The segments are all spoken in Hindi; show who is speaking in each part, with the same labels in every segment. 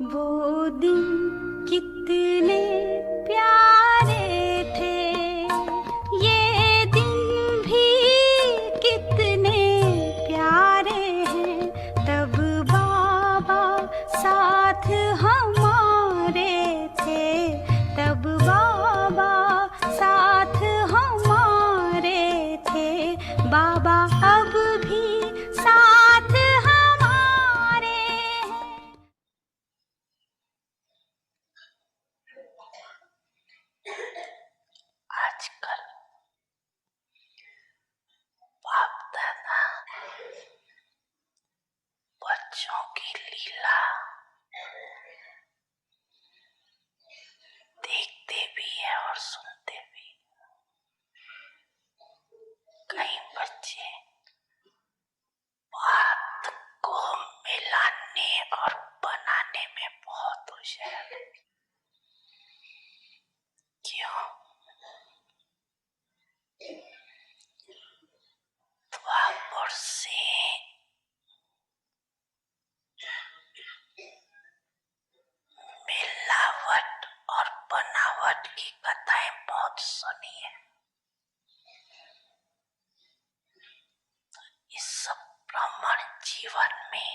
Speaker 1: वो दिन कितने प्यारे थे, ये दिन भी कितने प्यारे हैं। तब बाबा साथ हमारे थे, तब बाबा साथ हमारे थे। बाबा अब भी साथ हमारे हैं।
Speaker 2: आजकल बाप दादा बच्चों की लीला देखते भी है और सुनते भी। कई बच्चे बात को मिलाने और बनाने में बहुत होशियार है। क्यों? द्वापर से मिलावट और बनावट की कथाएं बहुत सुनी है। इस ब्राह्मण जीवन में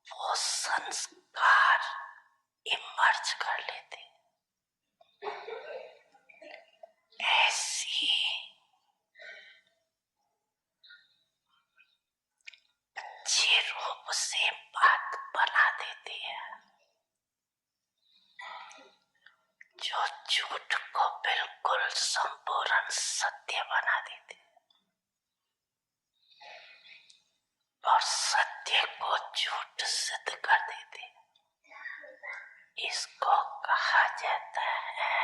Speaker 2: वो संस्कार इमर्ज कर लेते। ऐसी अच्छे रूप से बात बना देती है जो झूठ को बिल्कुल संपूर्ण सत्य बना देती है और सत्य को झूठ सिद्ध कर देती है। इसको कहा जाता है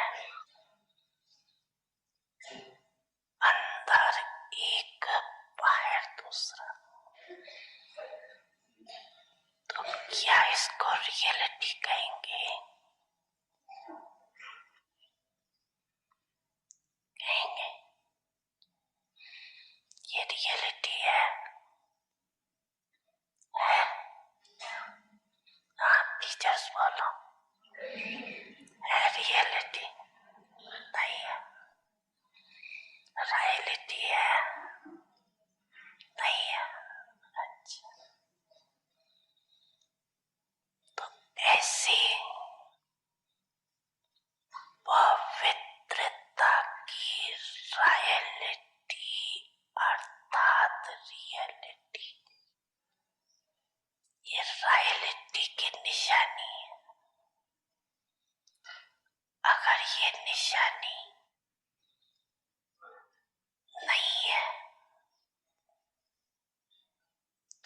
Speaker 2: अंदर एक बाहर दूसरा। तो क्या इसको रियलिटी कहेंगे? कहेंगे ये रियलिटी है? हाँ टीचर्स बोलो, है रियलिटी? नहीं है। रियलिटी है? नहीं है। अच्छा, तो ऐसी पवित्रता की रियलिटी अर्थात रियलिटी, ये रियलिटी की निशानी है। अगर ये निशानी नहीं है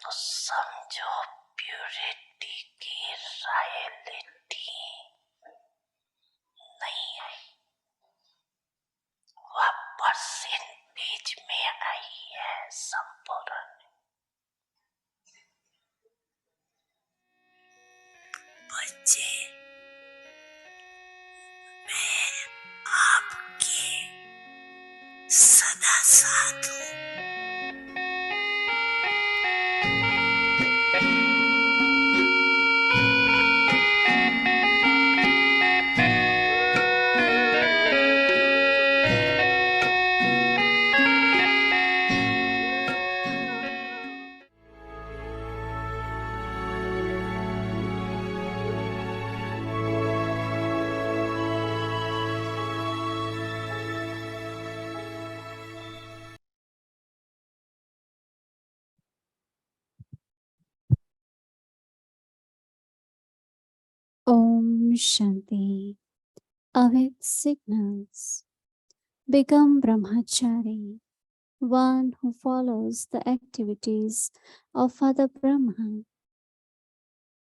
Speaker 2: तो समझो प्यूरिटी की रियलिटी नहीं आई, वह परसेंटेज में आई है संपूर्ण। बच्चे, मैं आपके सदा साथ हूँ।
Speaker 3: Om Shanti. Awake signals. Become Brahmachari, one who follows the activities of Father Brahma.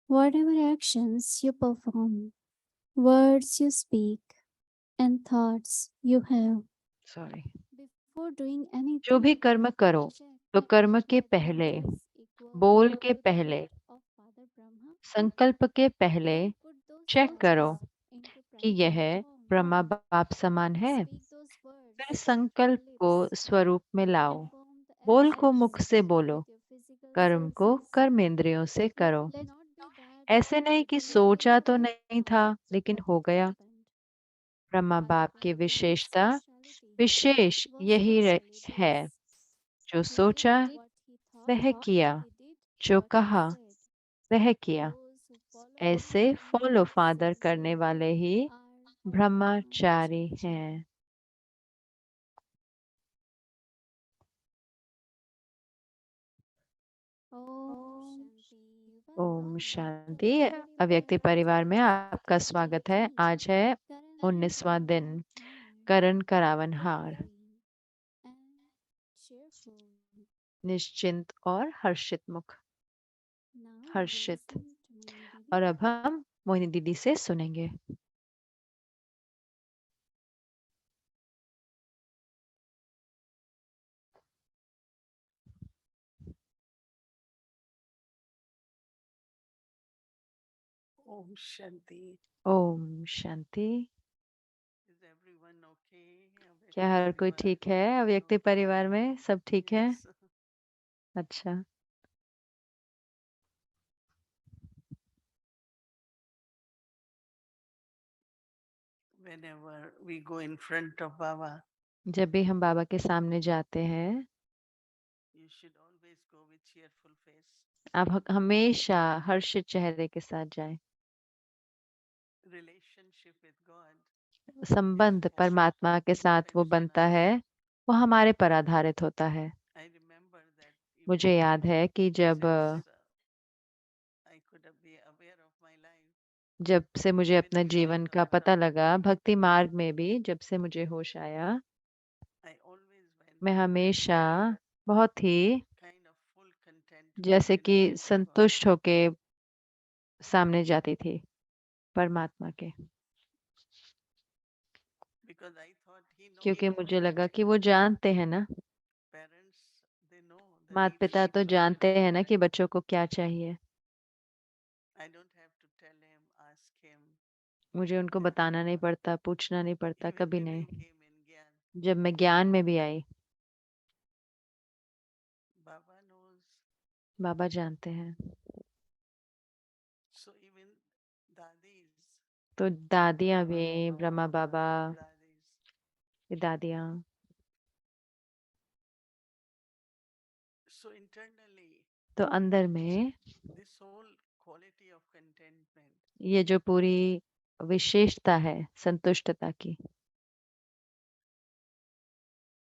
Speaker 3: Whatever actions you perform, words you speak, and thoughts you have. Before doing anything,
Speaker 4: जो भी कर्म करो तो कर्म के पहले, बोल के पहले, संकल्प के पहले चेक करो कि यह ब्रह्मा बाप समान है। फिर संकल्प को स्वरूप में लाओ, बोल को मुख से बोलो, कर्म को कर्म इंद्रियों से करो। ऐसे नहीं कि सोचा तो नहीं था लेकिन हो गया। ब्रह्मा बाप की विशेषता विशेष यही है, जो सोचा वह किया, जो कहा वह किया। ऐसे फॉलो फादर करने वाले ही ब्रह्मचारी हैं। ओम शांति। अव्यक्ति परिवार में आपका स्वागत है। आज है 19वां दिन, करण करावनहार। निश्चिंत और हर्षित मुख। हर्षित। और अब हम मोहिनी दीदी से सुनेंगे।
Speaker 2: Om Shanti.
Speaker 4: Om Shanti.
Speaker 2: Is everyone okay?
Speaker 4: क्या हर कोई ठीक है? अव्यक्ति परिवार में सब ठीक है?
Speaker 2: Yes.
Speaker 4: अच्छा।
Speaker 2: Whenever we go in front of Baba,
Speaker 4: जब भी हम बाबा के सामने जाते हैं,
Speaker 2: you should always go with cheerful face.
Speaker 4: आप हमेशा हर्षित चेहरे के साथ जाएं।
Speaker 2: Relationship with God
Speaker 4: संबंध
Speaker 2: is
Speaker 4: परमात्मा के साथ वो बनता है, वो हमारे पर आधारित होता है।
Speaker 2: I remember that
Speaker 4: मुझे
Speaker 2: even
Speaker 4: याद है कि जब
Speaker 2: since I could be aware of my life,
Speaker 4: जब से मुझे
Speaker 2: even
Speaker 4: अपने
Speaker 2: in
Speaker 4: जीवन
Speaker 2: Bhakti
Speaker 4: का पता
Speaker 2: Marg,
Speaker 4: लगा, भक्ति मार्ग में भी जब से मुझे होश आया,
Speaker 2: I always went
Speaker 4: मैं
Speaker 2: with
Speaker 4: हमेशा
Speaker 2: very
Speaker 4: बहुत ही
Speaker 2: kind of full contentment
Speaker 4: जैसे
Speaker 2: in
Speaker 4: कि
Speaker 2: front of God.
Speaker 4: संतुष्ट होके सामने जाती थी परमात्मा के,
Speaker 2: Because I thought he knows
Speaker 4: क्योंकि
Speaker 2: what
Speaker 4: मुझे
Speaker 2: we
Speaker 4: लगा
Speaker 2: need.
Speaker 4: कि वो जानते हैं ना,
Speaker 2: Parents, they know the
Speaker 4: माता
Speaker 2: needs
Speaker 4: पिता
Speaker 2: of
Speaker 4: तो जानते
Speaker 2: children.
Speaker 4: हैं ना कि बच्चों को क्या चाहिए।
Speaker 2: I don't have to tell him, ask him.
Speaker 4: मुझे उनको
Speaker 2: And
Speaker 4: बताना नहीं पड़ता, पूछना नहीं पड़ता,
Speaker 2: even
Speaker 4: कभी
Speaker 2: when I
Speaker 4: नहीं।
Speaker 2: came in Gyan,
Speaker 4: जब मैं ज्ञान में भी आई,
Speaker 2: Baba knows.
Speaker 4: बाबा जानते हैं।
Speaker 2: So even dadis,
Speaker 4: तो दादियां
Speaker 2: Baba,
Speaker 4: भी,
Speaker 2: Mama,
Speaker 4: ब्रह्मा बाबा,
Speaker 2: dadis.
Speaker 4: दादियां,
Speaker 2: So internally,
Speaker 4: तो अंदर में
Speaker 2: this whole quality of contentment,
Speaker 4: ये जो पूरी विशेषता है संतुष्टता की,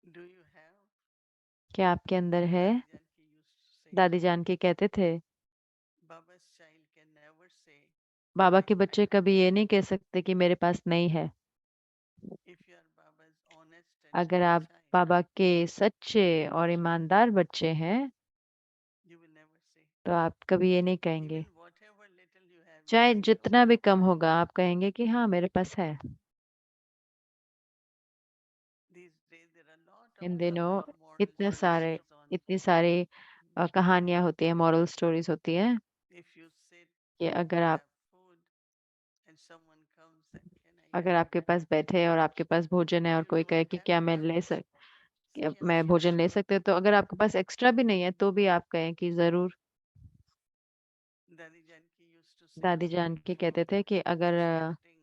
Speaker 2: do you have?
Speaker 4: क्या आपके अंदर है?
Speaker 2: Dadi Janki used to say,
Speaker 4: दादी जान के कहते थे,
Speaker 2: Baba's child can never say,
Speaker 4: Baba
Speaker 2: I,
Speaker 4: के
Speaker 2: I
Speaker 4: बच्चे
Speaker 2: don't
Speaker 4: कभी ये
Speaker 2: have.
Speaker 4: नहीं कह सकते कि मेरे पास नहीं है।
Speaker 2: If you are Baba's honest and
Speaker 4: अगर
Speaker 2: true
Speaker 4: आप
Speaker 2: child,
Speaker 4: बाबा के सच्चे और ईमानदार बच्चे हैं,
Speaker 2: you will never say.
Speaker 4: तो आप कभी ये नहीं
Speaker 2: Even
Speaker 4: कहेंगे।
Speaker 2: whatever little you have, you
Speaker 4: चाहे
Speaker 2: will say,
Speaker 4: जितना भी
Speaker 2: okay.
Speaker 4: कम होगा, आप कहेंगे कि हाँ मेरे पास है।
Speaker 2: These days there are a lot of
Speaker 4: इन दिनों
Speaker 2: moral stories on.
Speaker 4: इतनी सारी कहानियां होती है, मॉरल स्टोरीज होती है
Speaker 2: If you sit
Speaker 4: कि
Speaker 2: to
Speaker 4: अगर आप
Speaker 2: have food and someone comes and can I
Speaker 4: अगर
Speaker 2: have,
Speaker 4: आपके पास बैठे और आपके पास भोजन है
Speaker 2: if
Speaker 4: और
Speaker 2: you
Speaker 4: कोई
Speaker 2: don't
Speaker 4: कहे कि
Speaker 2: have,
Speaker 4: क्या मैं
Speaker 2: you
Speaker 4: ले
Speaker 2: say yes,
Speaker 4: मैं
Speaker 2: sure.
Speaker 4: भोजन ले सकते, तो अगर आपके पास एक्स्ट्रा भी नहीं है तो भी आप कहें कि जरूर।
Speaker 2: Dadi Janki used to say,
Speaker 4: दादी जान के कहते थे कि अगर
Speaker 2: expecting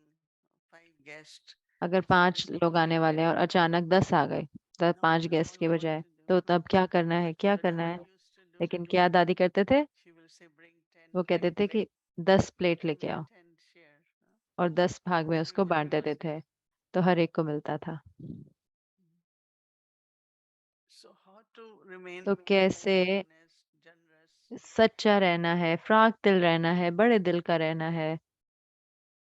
Speaker 2: 5 guests,
Speaker 4: अगर
Speaker 2: she
Speaker 4: 5
Speaker 2: will
Speaker 4: लोग
Speaker 2: say,
Speaker 4: आने वाले हैं और अचानक 10 आ गए, तो
Speaker 2: now
Speaker 4: 5
Speaker 2: what
Speaker 4: गेस्ट के
Speaker 2: to
Speaker 4: बजाय,
Speaker 2: do?
Speaker 4: तो तब क्या करना है, क्या
Speaker 2: What
Speaker 4: करना
Speaker 2: Dadi
Speaker 4: है?
Speaker 2: used to do,
Speaker 4: लेकिन क्या दादी करते थे?
Speaker 2: she will say, bring 10
Speaker 4: वो कहते थे कि
Speaker 2: plates
Speaker 4: 10 प्लेट
Speaker 2: and
Speaker 4: लेके
Speaker 2: we'll
Speaker 4: आओ
Speaker 2: 10 share.
Speaker 4: और 10 भाग में उसको
Speaker 2: Everybody
Speaker 4: बांट देते
Speaker 2: receives.
Speaker 4: थे, तो हर एक को मिलता था।
Speaker 2: So how to remain
Speaker 4: तो कैसे
Speaker 2: honest, generous
Speaker 4: सच्चा रहना है, फ्राक दिल रहना है, बड़े दिल का रहना है,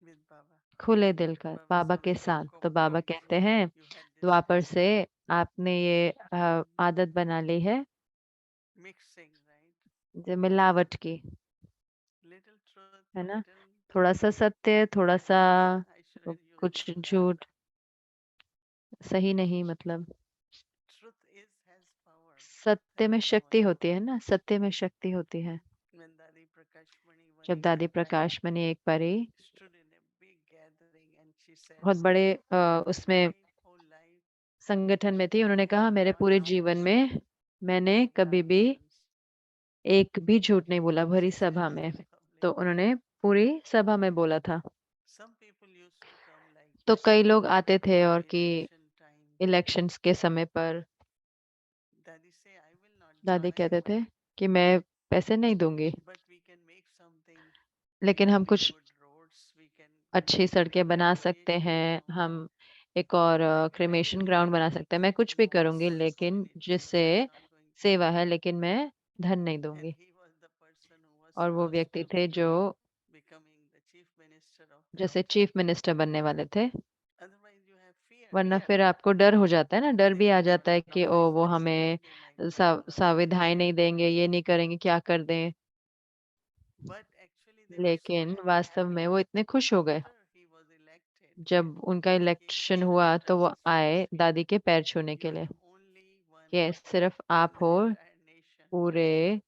Speaker 2: with Baba?
Speaker 4: खुले दिल का
Speaker 2: Baba
Speaker 4: बाबा
Speaker 2: said,
Speaker 4: के साथ। तो बाबा
Speaker 2: Kali
Speaker 4: कहते
Speaker 2: Yuga,
Speaker 4: हैं,
Speaker 2: you had this
Speaker 4: Dwapar
Speaker 2: habit,
Speaker 4: से आपने ये आदत बना ली है,
Speaker 2: mixing, right?
Speaker 4: जो मिलावट की,
Speaker 2: Little truth,
Speaker 4: है ना?
Speaker 2: little,
Speaker 4: थोड़ा सा सत्य, थोड़ा सा
Speaker 2: I shouldn't use
Speaker 4: कुछ
Speaker 2: this word.
Speaker 4: झूठ, सही नहीं मतलब।
Speaker 2: Truth is has power.
Speaker 4: सत्य
Speaker 2: Has
Speaker 4: में
Speaker 2: power.
Speaker 4: शक्ति होती है ना, सत्य में शक्ति होती है।
Speaker 2: When Dadi Prakashmani
Speaker 4: जब
Speaker 2: one
Speaker 4: दादी
Speaker 2: time
Speaker 4: प्रकाश मणि एक बारी
Speaker 2: stood in a big gathering and she said,
Speaker 4: बहुत बड़े
Speaker 2: in
Speaker 4: उसमें
Speaker 2: my whole life,
Speaker 4: संगठन में थी, उन्होंने कहा
Speaker 2: I
Speaker 4: मेरे
Speaker 2: have
Speaker 4: पूरे
Speaker 2: not
Speaker 4: जीवन
Speaker 2: seen
Speaker 4: में मैंने कभी भी
Speaker 2: brahmins.
Speaker 4: एक भी झूठ नहीं बोला भरी
Speaker 2: He
Speaker 4: सभा
Speaker 2: said
Speaker 4: में।
Speaker 2: in
Speaker 4: तो
Speaker 2: public.
Speaker 4: उन्होंने पूरी सभा में बोला था।
Speaker 2: Some people used to come like
Speaker 4: तो कई लोग आते थे
Speaker 2: in
Speaker 4: और
Speaker 2: the
Speaker 4: कि
Speaker 2: election time.
Speaker 4: इलेक्शंस के समय पर
Speaker 2: Daddy say, I will not
Speaker 4: दादी
Speaker 2: donate,
Speaker 4: कहते थे कि मैं पैसे नहीं दूंगी,
Speaker 2: but we can make something
Speaker 4: लेकिन हम
Speaker 2: very
Speaker 4: कुछ
Speaker 2: good roads. We can
Speaker 4: अच्छी
Speaker 2: make
Speaker 4: सड़कें
Speaker 2: a
Speaker 4: बना सकते
Speaker 2: cremation
Speaker 4: हैं,
Speaker 2: ground.
Speaker 4: हम एक और
Speaker 2: I can
Speaker 4: cremation
Speaker 2: actually
Speaker 4: ground बना
Speaker 2: donate
Speaker 4: सकते हैं, मैं कुछ भी करूंगी,
Speaker 2: most
Speaker 4: लेकिन
Speaker 2: anything,
Speaker 4: जिससे
Speaker 2: but I'm not going to.
Speaker 4: सेवा है, लेकिन मैं धन नहीं
Speaker 2: And
Speaker 4: दूंगी।
Speaker 2: he was the person who was
Speaker 4: और वो
Speaker 2: supposed
Speaker 4: व्यक्ति
Speaker 2: to
Speaker 4: थे
Speaker 2: be
Speaker 4: जो
Speaker 2: becoming the chief minister of that
Speaker 4: जैसे
Speaker 2: time.
Speaker 4: चीफ मिनिस्टर बनने वाले थे।
Speaker 2: Otherwise, you have fear.
Speaker 4: वरना फिर आपको डर हो जाता है ना, डर
Speaker 2: They
Speaker 4: भी आ
Speaker 2: might
Speaker 4: जाता है कि ओ
Speaker 2: compromise
Speaker 4: वो
Speaker 2: this guy.
Speaker 4: हमें
Speaker 2: They might take the office.
Speaker 4: संविधाएं नहीं देंगे, ये नहीं करेंगे, क्या कर दें।
Speaker 2: But actually, they were so
Speaker 4: लेकिन
Speaker 2: very
Speaker 4: वास्तव
Speaker 2: happy
Speaker 4: में वो इतने खुश हो गए
Speaker 2: after he was elected.
Speaker 4: जब उनका
Speaker 2: They came to
Speaker 4: election
Speaker 2: my
Speaker 4: हुआ, तो
Speaker 2: mother's
Speaker 4: वो आए
Speaker 2: feet.
Speaker 4: दादी के पैर छूने
Speaker 2: You
Speaker 4: के
Speaker 2: are
Speaker 4: लिए
Speaker 2: the only one
Speaker 4: कि सिर्फ
Speaker 2: in
Speaker 4: आप
Speaker 2: the
Speaker 4: हो
Speaker 2: entire nation
Speaker 4: पूरे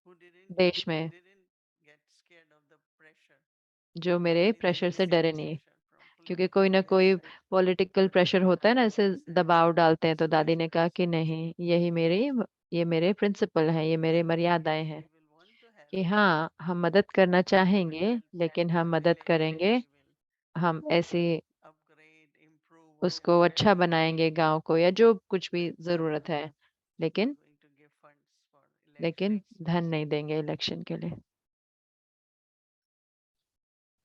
Speaker 2: who didn't
Speaker 4: देश में
Speaker 2: didn't get scared of the pressure.
Speaker 4: जो मेरे
Speaker 2: Normally, there
Speaker 4: प्रेशर
Speaker 2: is
Speaker 4: से
Speaker 2: some
Speaker 4: डरे नहीं।
Speaker 2: pressure from
Speaker 4: क्योंकि कोई
Speaker 2: political
Speaker 4: ना कोई
Speaker 2: pressure.
Speaker 4: पॉलिटिकल प्रेशर होता है ना, ऐसे
Speaker 2: He said,
Speaker 4: दबाव डालते हैं। तो
Speaker 2: this is
Speaker 4: दादी
Speaker 2: my
Speaker 4: ने कहा कि
Speaker 2: principle.
Speaker 4: नहीं, ये मेरे प्रिंसिपल हैं, ये मेरे मर्यादाएं
Speaker 2: Yes,
Speaker 4: हैं।
Speaker 2: we will want to help,
Speaker 4: कि हाँ, हम मदद करना
Speaker 2: but
Speaker 4: चाहेंगे,
Speaker 2: we'll check
Speaker 4: लेकिन हम
Speaker 2: your
Speaker 4: मदद
Speaker 2: village and
Speaker 4: करेंगे,
Speaker 2: we will
Speaker 4: हम ऐसे
Speaker 2: upgrade, improve
Speaker 4: उसको
Speaker 2: whatever
Speaker 4: अच्छा
Speaker 2: you
Speaker 4: बनाएंगे
Speaker 2: need.
Speaker 4: गांव को, या जो कुछ भी
Speaker 2: But
Speaker 4: जरूरत है,
Speaker 2: not
Speaker 4: लेकिन
Speaker 2: going to give funds for
Speaker 4: लेकिन
Speaker 2: elections.
Speaker 4: धन नहीं देंगे इलेक्शन के लिए।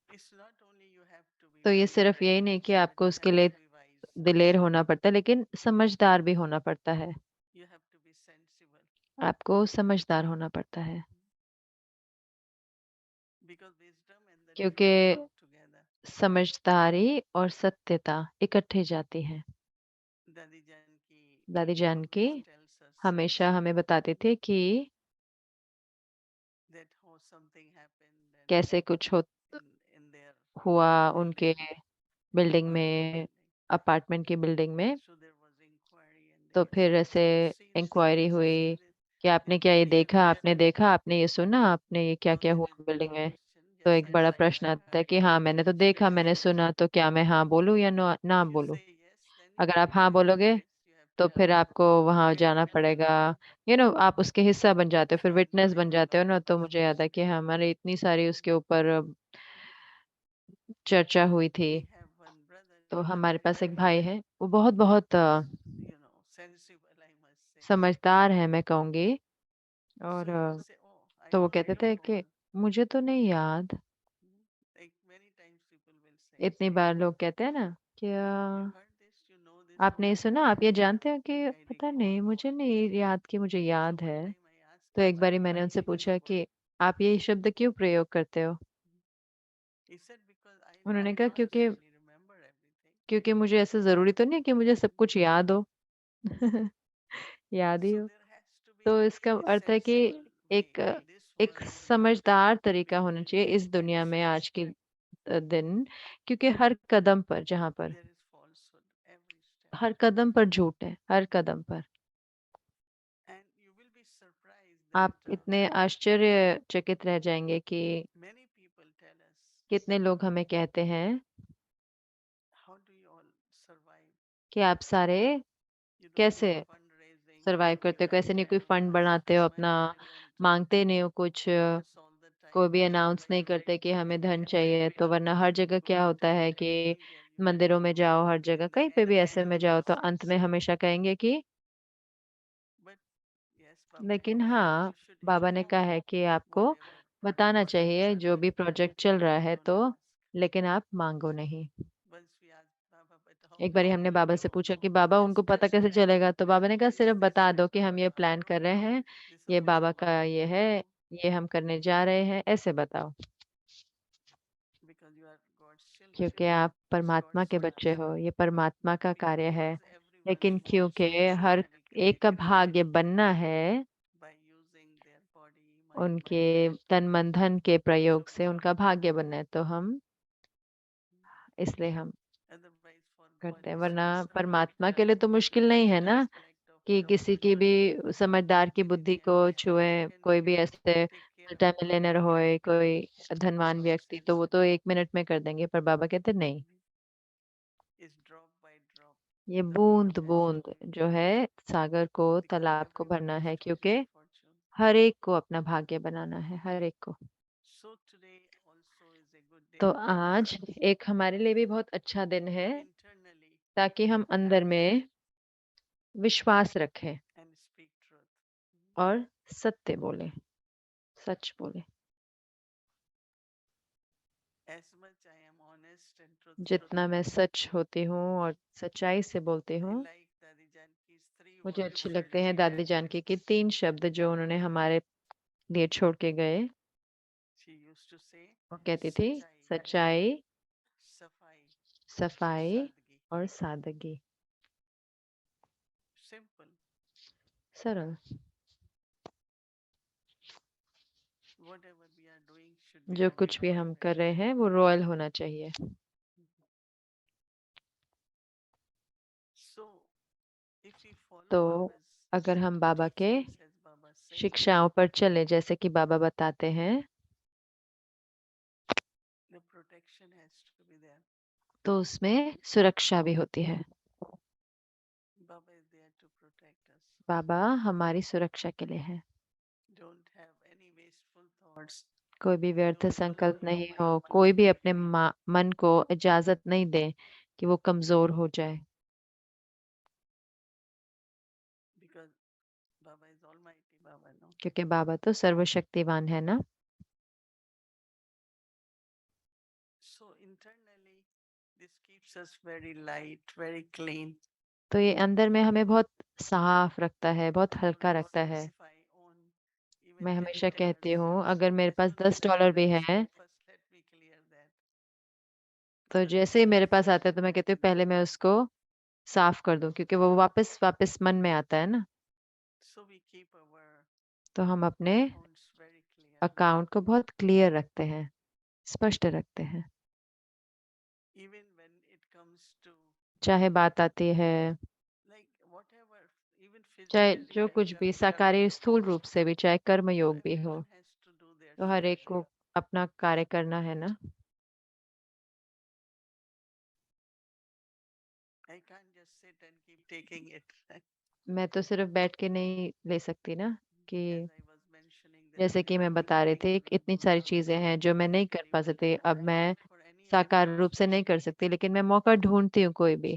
Speaker 2: It's not only you have to be
Speaker 4: तो ये
Speaker 2: very
Speaker 4: सिर्फ यही नहीं कि
Speaker 2: courageous, but
Speaker 4: आपको
Speaker 2: you
Speaker 4: उसके
Speaker 2: have to
Speaker 4: लिए
Speaker 2: be wise
Speaker 4: दिलेर
Speaker 2: also.
Speaker 4: होना पड़ता है, लेकिन समझदार भी होना पड़ता है।
Speaker 2: You have to be sensible
Speaker 4: आपको समझदार होना पड़ता है,
Speaker 2: because wisdom and the
Speaker 4: क्योंकि
Speaker 2: truth come together.
Speaker 4: समझदारी और सत्यता इकट्ठे जाती हैं।
Speaker 2: Dadi Janki
Speaker 4: दादी जान की
Speaker 2: always tells us
Speaker 4: हमेशा हमें बताते थे कि
Speaker 2: that how something happened and
Speaker 4: कैसे कुछ
Speaker 2: in their
Speaker 4: हुआ उनके
Speaker 2: building,
Speaker 4: बिल्डिंग
Speaker 2: apartment
Speaker 4: में,
Speaker 2: building.
Speaker 4: अपार्टमेंट की बिल्डिंग में।
Speaker 2: So there was inquiry and they
Speaker 4: तो फिर
Speaker 2: asked,
Speaker 4: ऐसे
Speaker 2: "Did you see this? Did
Speaker 4: inquiry
Speaker 2: you
Speaker 4: हुई
Speaker 2: see this?"
Speaker 4: कि आपने
Speaker 2: And
Speaker 4: क्या ये
Speaker 2: we have
Speaker 4: देखा,
Speaker 2: never.
Speaker 4: आपने देखा, आपने ये सुना, आपने ये क्या
Speaker 2: Now
Speaker 4: क्या
Speaker 2: there
Speaker 4: हुआ
Speaker 2: is big
Speaker 4: बिल्डिंग में।
Speaker 2: question,
Speaker 4: तो
Speaker 2: just
Speaker 4: एक
Speaker 2: as
Speaker 4: बड़ा
Speaker 2: I
Speaker 4: प्रश्न आता है
Speaker 2: heard.
Speaker 4: कि हाँ, मैंने तो
Speaker 2: Should
Speaker 4: देखा,
Speaker 2: I
Speaker 4: मैंने
Speaker 2: say yes?
Speaker 4: सुना, तो क्या मैं हाँ बोलूँ या
Speaker 2: If
Speaker 4: ना
Speaker 2: you
Speaker 4: बोलूँ।
Speaker 2: say yes, then you
Speaker 4: अगर
Speaker 2: have
Speaker 4: आप
Speaker 2: to
Speaker 4: हाँ
Speaker 2: be a
Speaker 4: बोलोगे,
Speaker 2: witness. You have
Speaker 4: तो
Speaker 2: to
Speaker 4: फिर आपको वहां
Speaker 2: get
Speaker 4: जाना
Speaker 2: present.
Speaker 4: पड़ेगा। आप उसके हिस्सा बन जाते हो, फिर
Speaker 2: And
Speaker 4: विटनेस
Speaker 2: I
Speaker 4: बन
Speaker 2: have
Speaker 4: जाते हो
Speaker 2: lot
Speaker 4: ना।
Speaker 2: of
Speaker 4: तो मुझे याद है कि
Speaker 2: experience.
Speaker 4: हमारे इतनी सारी उसके ऊपर चर्चा हुई थी।
Speaker 2: We have one brother.
Speaker 4: तो
Speaker 2: He was
Speaker 4: हमारे पास एक
Speaker 2: very,
Speaker 4: भाई है, वो बहुत बहुत
Speaker 2: sensible, I must say.
Speaker 4: समझदार है, मैं कहूँगी।
Speaker 2: So
Speaker 4: और
Speaker 2: he will say, "Oh, I
Speaker 4: तो वो
Speaker 2: don't
Speaker 4: कहते थे कि
Speaker 2: recall."
Speaker 4: मुझे तो नहीं याद।
Speaker 2: Like many times people will say,
Speaker 4: इतनी बार लोग कहते हैं ना कि
Speaker 2: "You heard this? You know this?"
Speaker 4: आपने ये
Speaker 2: No,
Speaker 4: सुना, आप ये जानते हो
Speaker 2: think
Speaker 4: कि
Speaker 2: I
Speaker 4: पता
Speaker 2: recall.
Speaker 4: नहीं, मुझे नहीं याद कि मुझे
Speaker 2: So
Speaker 4: याद
Speaker 2: one
Speaker 4: है।
Speaker 2: time I asked
Speaker 4: तो एक
Speaker 2: Baba,
Speaker 4: बारी मैंने
Speaker 2: "Why
Speaker 4: उनसे
Speaker 2: you use
Speaker 4: पूछा
Speaker 2: word?"
Speaker 4: कि आप ये शब्द क्यों प्रयोग करते हो।
Speaker 2: He said, "Because
Speaker 4: उन्होंने
Speaker 2: I
Speaker 4: कहा
Speaker 2: don't really remember everything."
Speaker 4: क्योंकि मुझे ऐसा जरूरी तो नहीं है कि मुझे सब कुछ याद हो। याद ही
Speaker 2: So
Speaker 4: हो।
Speaker 2: there has to be
Speaker 4: तो इसका
Speaker 2: a
Speaker 4: अर्थ है कि
Speaker 2: sensible way
Speaker 4: एक
Speaker 2: in this
Speaker 4: एक
Speaker 2: world.
Speaker 4: समझदार तरीका
Speaker 2: We
Speaker 4: होना
Speaker 2: live
Speaker 4: चाहिए
Speaker 2: very
Speaker 4: इस दुनिया में
Speaker 2: anxious.
Speaker 4: आज के दिन। क्योंकि हर कदम पर, जहाँ पर
Speaker 2: There is falsehood every step.
Speaker 4: हर कदम पर झूठ है, हर कदम पर।
Speaker 2: And you will be surprised
Speaker 4: आप
Speaker 2: that
Speaker 4: इतने आश्चर्यचकित रह जाएंगे कि
Speaker 2: many people tell us,
Speaker 4: कितने लोग हमें कहते हैं
Speaker 2: "How do you all survive?
Speaker 4: कि आप सारे
Speaker 2: You don't do
Speaker 4: कैसे
Speaker 2: fundraising, you
Speaker 4: सरवाइव
Speaker 2: don't
Speaker 4: करते हो,
Speaker 2: give
Speaker 4: कैसे नहीं कोई
Speaker 2: anything."
Speaker 4: फंड बनाते हो
Speaker 2: My
Speaker 4: अपना,
Speaker 2: mother don't
Speaker 4: मांगते नहीं हो कुछ,
Speaker 2: tell us all the
Speaker 4: कोई
Speaker 2: time,
Speaker 4: भी
Speaker 2: "Please
Speaker 4: अनाउंस
Speaker 2: buy
Speaker 4: नहीं
Speaker 2: your
Speaker 4: करते कि हमें धन
Speaker 2: every
Speaker 4: चाहिए। तो वरना हर जगह
Speaker 2: go
Speaker 4: क्या
Speaker 2: to
Speaker 4: होता है
Speaker 2: temple
Speaker 4: कि
Speaker 2: anywhere you have
Speaker 4: मंदिरों
Speaker 2: to
Speaker 4: में
Speaker 2: go.
Speaker 4: जाओ, हर जगह
Speaker 2: The
Speaker 4: कहीं पे भी
Speaker 2: energy
Speaker 4: ऐसे में जाओ, तो
Speaker 2: leaves
Speaker 4: अंत
Speaker 2: us."
Speaker 4: में हमेशा कहेंगे कि
Speaker 2: But yes, Baba
Speaker 4: लेकिन
Speaker 2: said
Speaker 4: हाँ,
Speaker 2: you should
Speaker 4: बाबा ने
Speaker 2: inform
Speaker 4: कहा है कि आपको
Speaker 2: whatever
Speaker 4: बताना चाहिए
Speaker 2: spiritual
Speaker 4: जो भी
Speaker 2: development,
Speaker 4: प्रोजेक्ट चल
Speaker 2: but
Speaker 4: रहा
Speaker 2: you
Speaker 4: है,
Speaker 2: don't
Speaker 4: तो
Speaker 2: ask.
Speaker 4: लेकिन आप मांगो नहीं।
Speaker 2: Once we asked Baba, "But
Speaker 4: एक बारी
Speaker 2: how
Speaker 4: हमने
Speaker 2: will
Speaker 4: बाबा
Speaker 2: we
Speaker 4: से
Speaker 2: know?"
Speaker 4: पूछा कि बाबा, उनको
Speaker 2: Just
Speaker 4: पता
Speaker 2: tell
Speaker 4: कैसे
Speaker 2: that
Speaker 4: चलेगा। तो बाबा ने कहा
Speaker 2: this
Speaker 4: सिर्फ
Speaker 2: is
Speaker 4: बता दो
Speaker 2: what
Speaker 4: कि हम ये प्लान कर रहे हैं,
Speaker 2: this is
Speaker 4: ये
Speaker 2: what
Speaker 4: बाबा
Speaker 2: you are
Speaker 4: का
Speaker 2: going
Speaker 4: ये
Speaker 2: to
Speaker 4: है,
Speaker 2: do,
Speaker 4: ये हम करने जा रहे हैं, ऐसे बताओ।
Speaker 2: because you are God's children.
Speaker 4: क्योंकि आप
Speaker 2: It's
Speaker 4: परमात्मा
Speaker 2: God's
Speaker 4: के बच्चे
Speaker 2: task.
Speaker 4: हो, ये परमात्मा का कार्य है।
Speaker 2: Because everyone
Speaker 4: लेकिन
Speaker 2: wants
Speaker 4: क्योंकि
Speaker 2: to be
Speaker 4: हर
Speaker 2: systematically
Speaker 4: एक का
Speaker 2: great
Speaker 4: भाग्य बनना है,
Speaker 2: by using their body, mind,
Speaker 4: उनके
Speaker 2: money.
Speaker 4: तन मन धन के
Speaker 2: So
Speaker 4: प्रयोग
Speaker 2: we
Speaker 4: से
Speaker 2: have
Speaker 4: उनका
Speaker 2: to do
Speaker 4: भाग्य
Speaker 2: that.
Speaker 4: बनना है, तो हम इसलिए हम
Speaker 2: Otherwise, for God,
Speaker 4: करते हैं।
Speaker 2: it's
Speaker 4: वरना
Speaker 2: not so
Speaker 4: परमात्मा के
Speaker 2: difficult
Speaker 4: लिए तो मुश्किल नहीं है
Speaker 2: to
Speaker 4: ना
Speaker 2: just collect
Speaker 4: कि
Speaker 2: of
Speaker 4: किसी की
Speaker 2: money
Speaker 4: भी समझदार की
Speaker 2: within
Speaker 4: बुद्धि को
Speaker 2: country.
Speaker 4: छुए।
Speaker 2: You can
Speaker 4: कोई भी ऐसे
Speaker 2: take care of
Speaker 4: मल्टा
Speaker 2: all
Speaker 4: millionaire
Speaker 2: the
Speaker 4: होए, कोई धनवान
Speaker 2: God's
Speaker 4: व्यक्ति, तो वो
Speaker 2: children.
Speaker 4: तो 1 मिनट में कर देंगे। पर बाबा कहते नहीं,
Speaker 2: Is drop by drop.
Speaker 4: ये
Speaker 2: The water
Speaker 4: बूंद
Speaker 2: has to
Speaker 4: बूंद
Speaker 2: be
Speaker 4: जो
Speaker 2: filled
Speaker 4: है सागर को,
Speaker 2: because
Speaker 4: तालाब को
Speaker 2: everyone
Speaker 4: भरना
Speaker 2: has
Speaker 4: है।
Speaker 2: to
Speaker 4: क्योंकि
Speaker 2: face fortune.
Speaker 4: हर एक को अपना भाग्य बनाना है, हर एक को।
Speaker 2: So today also is a good day
Speaker 4: तो
Speaker 2: for us
Speaker 4: आज एक हमारे लिए भी बहुत अच्छा दिन है,
Speaker 2: internally
Speaker 4: ताकि हम अंदर में विश्वास रखें
Speaker 2: and speak truth.
Speaker 4: और सत्य बोले, सच बोले।
Speaker 2: As much I am honest and truthful,
Speaker 4: जितना मैं सच होती हूँ और सच्चाई से बोलती
Speaker 2: I
Speaker 4: हूँ,
Speaker 2: like Dadi Janki's three
Speaker 4: मुझे
Speaker 2: words
Speaker 4: अच्छे
Speaker 2: she
Speaker 4: लगते हैं
Speaker 2: left
Speaker 4: दादी
Speaker 2: behind.
Speaker 4: जानकी के 3 शब्द जो उन्होंने हमारे लिए छोड़ के गए।
Speaker 2: She used to say,
Speaker 4: वो कहती थी,
Speaker 2: सच्चाई,
Speaker 4: सच्चाई,
Speaker 2: सफाई,
Speaker 4: सफाई
Speaker 2: सादगी.
Speaker 4: और सादगी।
Speaker 2: Simple.
Speaker 4: सरल।
Speaker 2: Whatever we are doing should be
Speaker 4: जो
Speaker 2: very
Speaker 4: कुछ भी
Speaker 2: royal.
Speaker 4: हम कर रहे हैं वो रॉयल होना चाहिए।
Speaker 2: So, if we follow
Speaker 4: तो
Speaker 2: Baba's
Speaker 4: अगर हम बाबा के
Speaker 2: teachings, as Baba says,
Speaker 4: शिक्षाओं पर चले, जैसे कि बाबा बताते हैं,
Speaker 2: the protection has to be there.
Speaker 4: तो उसमें सुरक्षा भी होती है।
Speaker 2: Baba is there to protect us.
Speaker 4: बाबा हमारी सुरक्षा के लिए है।
Speaker 2: Don't have any wasteful thoughts.
Speaker 4: कोई भी व्यर्थ
Speaker 2: Don't
Speaker 4: संकल्प
Speaker 2: allow your
Speaker 4: नहीं हो,
Speaker 2: mind
Speaker 4: कोई भी अपने मन को इजाजत नहीं दे कि वो कमजोर हो जाए,
Speaker 2: because Baba is Almighty Baba, no?
Speaker 4: क्योंकि बाबा तो सर्वशक्तिवान है ना।
Speaker 2: So internally, this keeps us very light, very clean.
Speaker 4: तो ये अंदर में हमें बहुत साफ रखता है, बहुत
Speaker 2: I
Speaker 4: हल्का
Speaker 2: always
Speaker 4: रखता
Speaker 2: say,
Speaker 4: है।
Speaker 2: if I own even
Speaker 4: मैं
Speaker 2: 10
Speaker 4: हमेशा कहती
Speaker 2: $10,
Speaker 4: हूँ, अगर मेरे
Speaker 2: as
Speaker 4: pass
Speaker 2: soon as I
Speaker 4: $10 भी
Speaker 2: receive,
Speaker 4: है,
Speaker 2: first let me clear that.
Speaker 4: तो
Speaker 2: Because
Speaker 4: जैसे ही मेरे पास आता है तो मैं कहती हूँ पहले मैं उसको साफ कर दूं, क्योंकि वो वापस वापस मन में आता है ना।
Speaker 2: so we keep our
Speaker 4: तो हम अपने
Speaker 2: accounts very clear.
Speaker 4: अकाउंट को बहुत क्लियर रखते हैं, स्पष्ट रखते हैं।
Speaker 2: Even when it comes to
Speaker 4: चाहे बात आती है,
Speaker 2: like whatever, even
Speaker 4: चाहे
Speaker 2: physically,
Speaker 4: जो कुछ भी, साकारी स्थूल रूप से भी, चाहे कर्म योग भी हो,
Speaker 2: everyone has to do their
Speaker 4: तो हर एक
Speaker 2: share.
Speaker 4: को अपना कार्य करना है ना।
Speaker 2: I can't just sit and keep taking it.
Speaker 4: मैं तो सिर्फ बैठ के नहीं ले सकती ना, कि
Speaker 2: As I was mentioning that
Speaker 4: जैसे कि मैं बता रही थी, इतनी सारी चीजें हैं जो मैं नहीं कर पा सकती। अब मैं
Speaker 2: for any
Speaker 4: साकार रूप से नहीं कर सकती, लेकिन मैं मौका ढूंढती हूँ कोई भी,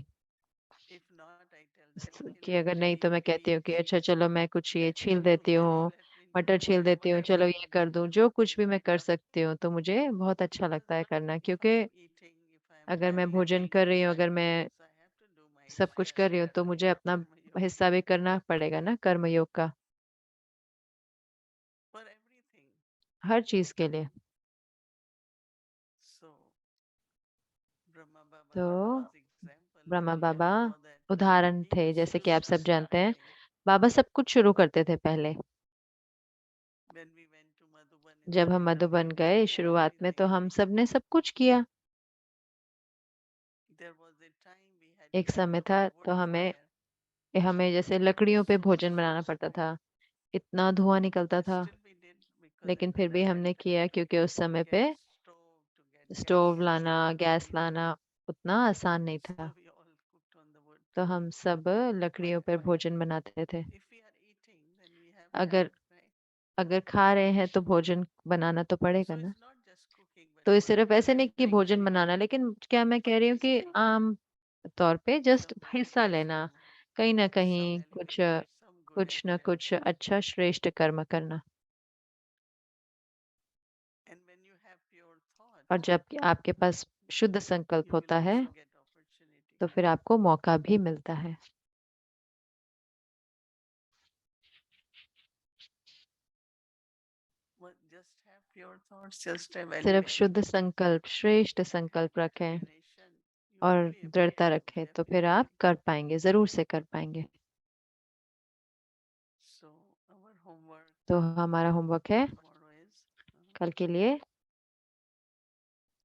Speaker 2: if not, I tell them
Speaker 4: कि अगर नहीं तो मैं कहती हूँ कि अच्छा चलो मैं कुछ ये छील देती हूँ,
Speaker 2: let me
Speaker 4: मटर छील देती हूँ,
Speaker 2: whatever
Speaker 4: चलो
Speaker 2: you
Speaker 4: ये कर दूं, जो कुछ भी मैं कर सकती हूँ। तो मुझे बहुत अच्छा लगता है करना,
Speaker 2: if I
Speaker 4: क्योंकि
Speaker 2: am eating, if I am
Speaker 4: अगर मैं
Speaker 2: having
Speaker 4: भोजन कर रही हूँ, अगर मैं
Speaker 2: so I have to do my
Speaker 4: सब कुछ
Speaker 2: share
Speaker 4: कर रही हूँ, तो मुझे अपना
Speaker 2: karma yoga
Speaker 4: हिस्सा भी करना पड़ेगा ना, कर्मयोग का,
Speaker 2: for everything.
Speaker 4: हर चीज के लिए।
Speaker 2: So Brahma Baba
Speaker 4: तो
Speaker 2: was example
Speaker 4: Brahma
Speaker 2: we have
Speaker 4: Baba
Speaker 2: to know that
Speaker 4: उदाहरण
Speaker 2: he
Speaker 4: थे,
Speaker 2: used
Speaker 4: जैसे
Speaker 2: to
Speaker 4: कि आप सब जानते हैं।
Speaker 2: starting
Speaker 4: बाबा सब कुछ शुरू करते थे पहले।
Speaker 2: when we went to Madhuban in
Speaker 4: जब हम
Speaker 2: starting,
Speaker 4: मधुबन गए शुरुआत में, तो हम सब ने सब कुछ किया।
Speaker 2: there was a time we had
Speaker 4: एक
Speaker 2: to
Speaker 4: समय
Speaker 2: use
Speaker 4: था,
Speaker 2: wood
Speaker 4: तो हमें
Speaker 2: fire.
Speaker 4: हमें जैसे लकड़ियों पे भोजन बनाना पड़ता था, इतना धुआं निकलता
Speaker 2: But
Speaker 4: था,
Speaker 2: still we did because it
Speaker 4: लेकिन
Speaker 2: was
Speaker 4: फिर
Speaker 2: at
Speaker 4: भी
Speaker 2: that
Speaker 4: हमने
Speaker 2: time
Speaker 4: किया, क्योंकि उस
Speaker 2: to
Speaker 4: समय
Speaker 2: get
Speaker 4: पे
Speaker 2: stove, to get
Speaker 4: stove
Speaker 2: gas,
Speaker 4: लाना, गैस
Speaker 2: easy.
Speaker 4: लाना उतना आसान नहीं
Speaker 2: So
Speaker 4: था।
Speaker 2: we all cooked on the wood.
Speaker 4: तो हम सब लकड़ियों पर भोजन बनाते थे।
Speaker 2: If we are eating, then we have
Speaker 4: अगर
Speaker 2: to, right?
Speaker 4: अगर खा रहे हैं तो भोजन बनाना तो पड़ेगा
Speaker 2: So
Speaker 4: ना।
Speaker 2: it's not just cooking, but
Speaker 4: तो ये
Speaker 2: for
Speaker 4: सिर्फ ऐसे नहीं कि भोजन
Speaker 2: actually
Speaker 4: बनाना, लेकिन क्या मैं कह रही हूँ कि आम तौर पे जस्ट
Speaker 2: some
Speaker 4: हिस्सा
Speaker 2: benefits
Speaker 4: लेना,
Speaker 2: to
Speaker 4: कहीं ना
Speaker 2: some
Speaker 4: कहीं कुछ
Speaker 2: elevated, some good
Speaker 4: कुछ ना
Speaker 2: actions.
Speaker 4: कुछ अच्छा श्रेष्ठ कर्म करना।
Speaker 2: And when you have pure thought,
Speaker 4: और जब आपके पास शुद्ध संकल्प
Speaker 2: you will
Speaker 4: होता है,
Speaker 2: also get opportunity.
Speaker 4: तो फिर आपको मौका भी मिलता है।
Speaker 2: But just have pure thoughts, just have
Speaker 4: सिर्फ
Speaker 2: elevation.
Speaker 4: शुद्ध संकल्प, श्रेष्ठ संकल्प रखें
Speaker 2: Determination, you
Speaker 4: और
Speaker 2: will be able
Speaker 4: दृढ़ता
Speaker 2: to
Speaker 4: रखें, तो फिर आप
Speaker 2: definitely.
Speaker 4: कर पाएंगे, जरूर से कर पाएंगे।
Speaker 2: So our homework
Speaker 4: तो हमारा होमवर्क है
Speaker 2: tomorrow is
Speaker 4: कल के लिए,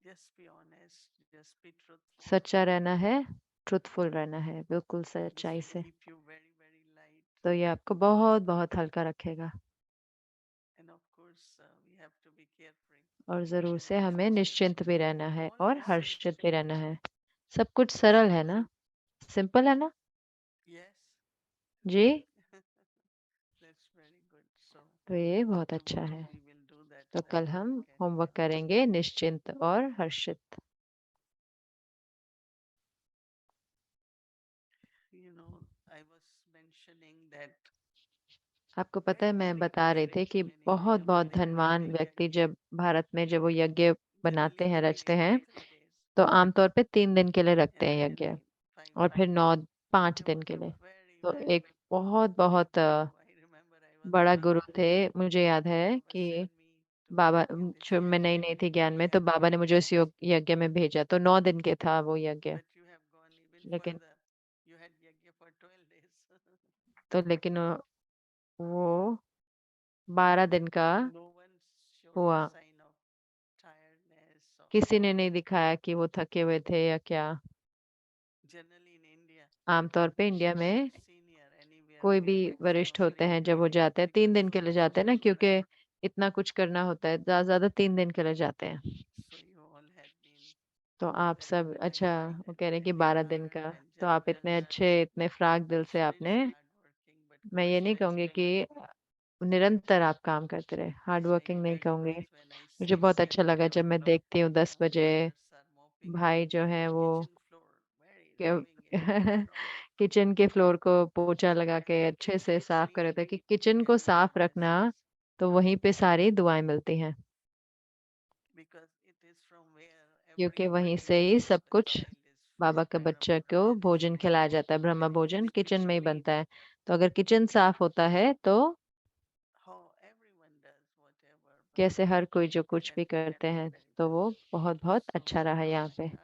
Speaker 2: just be honest, just be truthful.
Speaker 4: सच्चा रहना है, ट्रुथफुल रहना है, बिल्कुल
Speaker 2: This
Speaker 4: सच्चाई
Speaker 2: will
Speaker 4: से।
Speaker 2: keep you very, very light.
Speaker 4: तो ये आपको बहुत बहुत हल्का रखेगा।
Speaker 2: And of course, we have to be carefree.
Speaker 4: और जरूर से हमें निश्चिंत भी रहना है
Speaker 2: All
Speaker 4: और
Speaker 2: this is
Speaker 4: हर्षित भी रहना है। सब कुछ सरल है ना, सिंपल है ना
Speaker 2: yes.
Speaker 4: Ji.
Speaker 2: That's very good. So
Speaker 4: तो ये बहुत अच्छा है।
Speaker 2: We will do that.
Speaker 4: तो कल हम होमवर्क करेंगे निश्चिंत और हर्षित।
Speaker 2: You know, I was mentioning that
Speaker 4: आपको पता है, मैं
Speaker 2: very
Speaker 4: बता रही थी कि
Speaker 2: people in India
Speaker 4: बहुत
Speaker 2: when
Speaker 4: बहुत
Speaker 2: they make
Speaker 4: धनवान
Speaker 2: the
Speaker 4: व्यक्ति
Speaker 2: yajna,
Speaker 4: जब भारत में जब वो यज्ञ बनाते
Speaker 2: generally
Speaker 4: हैं,
Speaker 2: they
Speaker 4: रचते
Speaker 2: make
Speaker 4: हैं,
Speaker 2: it 3 days
Speaker 4: तो आमतौर पे 3 दिन के लिए रखते
Speaker 2: and
Speaker 4: हैं
Speaker 2: then
Speaker 4: यज्ञ,
Speaker 2: 5
Speaker 4: और फिर
Speaker 2: days.
Speaker 4: 5 दिन
Speaker 2: There
Speaker 4: के
Speaker 2: was
Speaker 4: लिए।
Speaker 2: a very,
Speaker 4: तो
Speaker 2: very
Speaker 4: एक
Speaker 2: big
Speaker 4: बहुत बहुत
Speaker 2: guru. I remember I was
Speaker 4: बड़ा
Speaker 2: very
Speaker 4: गुरु
Speaker 2: young
Speaker 4: थे,
Speaker 2: then.
Speaker 4: मुझे याद है
Speaker 2: Baba
Speaker 4: कि
Speaker 2: sent me to
Speaker 4: Baba
Speaker 2: in this
Speaker 4: मैं नई
Speaker 2: yajna
Speaker 4: नई थी ज्ञान
Speaker 2: and
Speaker 4: में,
Speaker 2: he
Speaker 4: तो
Speaker 2: had
Speaker 4: बाबा ने मुझे उस यज्ञ में भेजा, तो 9 दिन के था वो यज्ञ।
Speaker 2: but you have gone even
Speaker 4: लेकिन
Speaker 2: further. You had yajna for 12 days.
Speaker 4: लेकिन वो 12 दिन का
Speaker 2: No one showed the
Speaker 4: हुआ।
Speaker 2: sign of tiredness or
Speaker 4: किसी ने नहीं दिखाया कि वो थके हुए थे या क्या।
Speaker 2: generally in India,
Speaker 4: आमतौर पे इंडिया
Speaker 2: any
Speaker 4: में
Speaker 2: senior anywhere
Speaker 4: कोई भी
Speaker 2: will maximum
Speaker 4: वरिष्ठ होते
Speaker 2: 3
Speaker 4: हैं,
Speaker 2: to
Speaker 4: जब वो
Speaker 2: 4 days
Speaker 4: जाते हैं 3 दिन
Speaker 2: because
Speaker 4: के लिए जाते हैं ना, क्योंकि इतना कुछ करना होता है, ज्यादा ज्यादा 3 दिन के लिए जाते हैं।
Speaker 2: so you all had been
Speaker 4: तो आप सब,
Speaker 2: celebrating
Speaker 4: अच्छा,
Speaker 2: very
Speaker 4: वो
Speaker 2: that
Speaker 4: कह रहे हैं कि
Speaker 2: very
Speaker 4: 12 दिन
Speaker 2: hard
Speaker 4: का,
Speaker 2: and
Speaker 4: तो आप इतने
Speaker 2: generous.
Speaker 4: अच्छे, इतने फ्राक दिल से
Speaker 2: So
Speaker 4: आपने,
Speaker 2: it's hard working, but
Speaker 4: मैं ये नहीं कहूंगी कि
Speaker 2: consistently.
Speaker 4: निरंतर आप काम करते रहे, हार्ड
Speaker 2: So
Speaker 4: वर्किंग
Speaker 2: you
Speaker 4: नहीं
Speaker 2: very
Speaker 4: कहूंगी।
Speaker 2: nice when I
Speaker 4: मुझे
Speaker 2: see
Speaker 4: बहुत अच्छा
Speaker 2: 7
Speaker 4: लगा जब मैं
Speaker 2: o'clock,
Speaker 4: देखती हूँ 10 बजे
Speaker 2: brothers are mopping
Speaker 4: भाई जो है वो
Speaker 2: kitchen floor, very loving and from
Speaker 4: kitchen के फ्लोर को पोछा लगा के अच्छे से
Speaker 2: it's
Speaker 4: साफ कर रहे थे, कि
Speaker 2: really
Speaker 4: किचन को
Speaker 2: very
Speaker 4: साफ रखना,
Speaker 2: impressive
Speaker 4: तो वहीं पे सारी दुआएं मिलती हैं,
Speaker 2: because it is from where
Speaker 4: क्योंकि वहीं
Speaker 2: everybody
Speaker 4: से ही
Speaker 2: knows
Speaker 4: सब
Speaker 2: the
Speaker 4: कुछ
Speaker 2: child is
Speaker 4: बाबा का
Speaker 2: fed or
Speaker 4: बच्चा को
Speaker 2: man is
Speaker 4: भोजन
Speaker 2: fed.
Speaker 4: खिलाया जाता है। ब्रह्म भोजन किचन में ही
Speaker 2: Especially
Speaker 4: बनता है। तो अगर किचन साफ होता है तो
Speaker 2: how everyone does whatever, but
Speaker 4: कैसे हर कोई जो कुछ भी
Speaker 2: then that
Speaker 4: करते
Speaker 2: is
Speaker 4: हैं,
Speaker 2: very
Speaker 4: तो वो
Speaker 2: best.
Speaker 4: बहुत बहुत
Speaker 2: So
Speaker 4: अच्छा रहा
Speaker 2: from
Speaker 4: यहाँ
Speaker 2: my
Speaker 4: पे
Speaker 2: heart,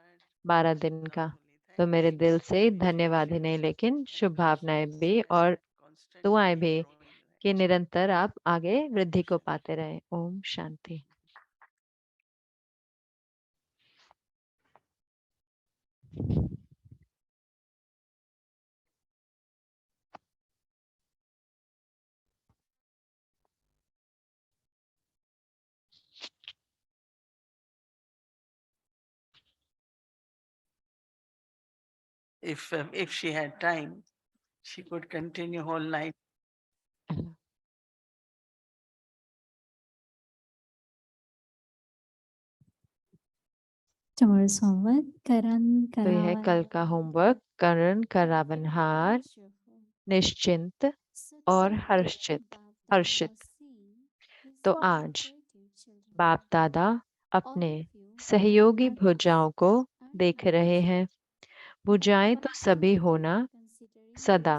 Speaker 4: 12 दिन का।
Speaker 2: Heartfully
Speaker 4: तो मेरे
Speaker 2: thanks
Speaker 4: दिल से
Speaker 2: and
Speaker 4: धन्यवाद ही नहीं,
Speaker 2: wishes
Speaker 4: लेकिन
Speaker 2: and
Speaker 4: शुभ
Speaker 2: wish you
Speaker 4: भावनाएं भी
Speaker 2: success
Speaker 4: और
Speaker 2: and constantly
Speaker 4: दुआएं
Speaker 2: keep
Speaker 4: भी,
Speaker 2: growing,
Speaker 4: कि
Speaker 2: right?
Speaker 4: निरंतर आप आगे
Speaker 2: Om
Speaker 4: वृद्धि को
Speaker 2: Shanti.
Speaker 4: पाते रहें। Om Shanti.
Speaker 2: If she had time, she could continue whole night.
Speaker 3: Tomorrow's homework, Karan
Speaker 4: तो यह है कल का होमवर्क, करण करावनहार, निश्चिंत और हर्षित। तो आज बाप दादा अपने सहयोगी भुजाओं को देख रहे हैं। भुजाएं तो सभी होना, सदा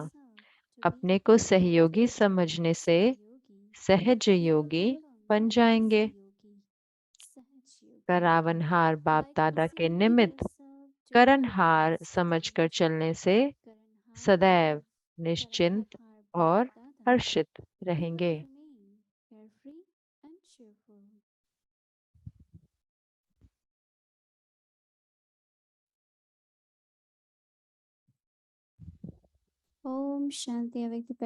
Speaker 4: अपने को सहयोगी समझने से सहज योगी बन जाएंगे। करावनहार बाप दादा के निमित्त करणहार समझकर चलने से सदैव निश्चिंत और हर्षित रहेंगे।
Speaker 3: Om Shanti. Avec the